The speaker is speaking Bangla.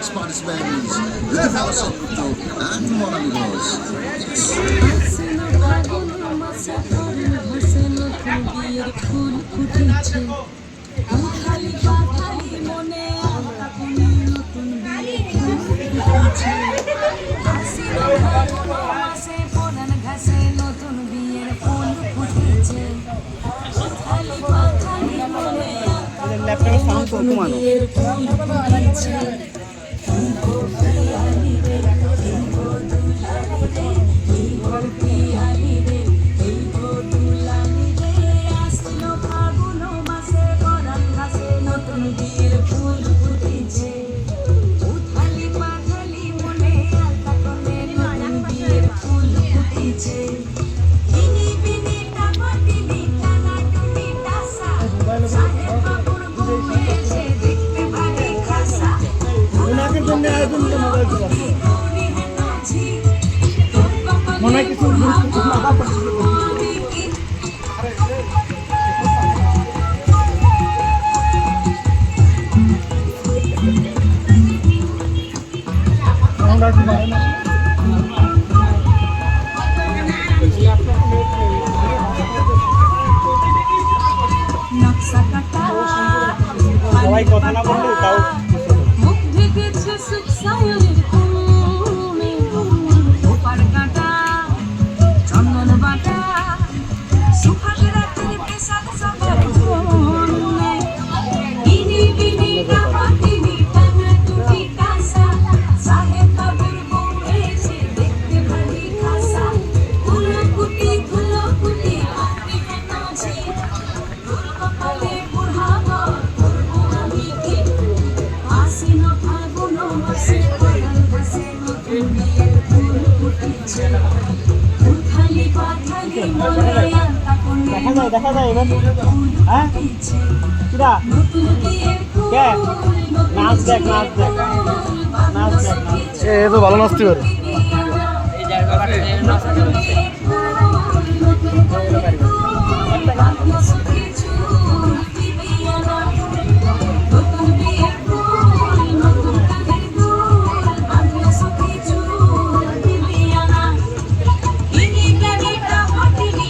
next participants, Lefel Soputo and Monami Rose. ল্যাপটপের সাউন্ড তো কমানো। মনে হয় কিছু সবাই কথা না বললে তাও দেখা যায় এবার হ্যাঁ কিরা কে নাচ দেখ এ তো ভালো নাচতে পারে এই জায়গাটা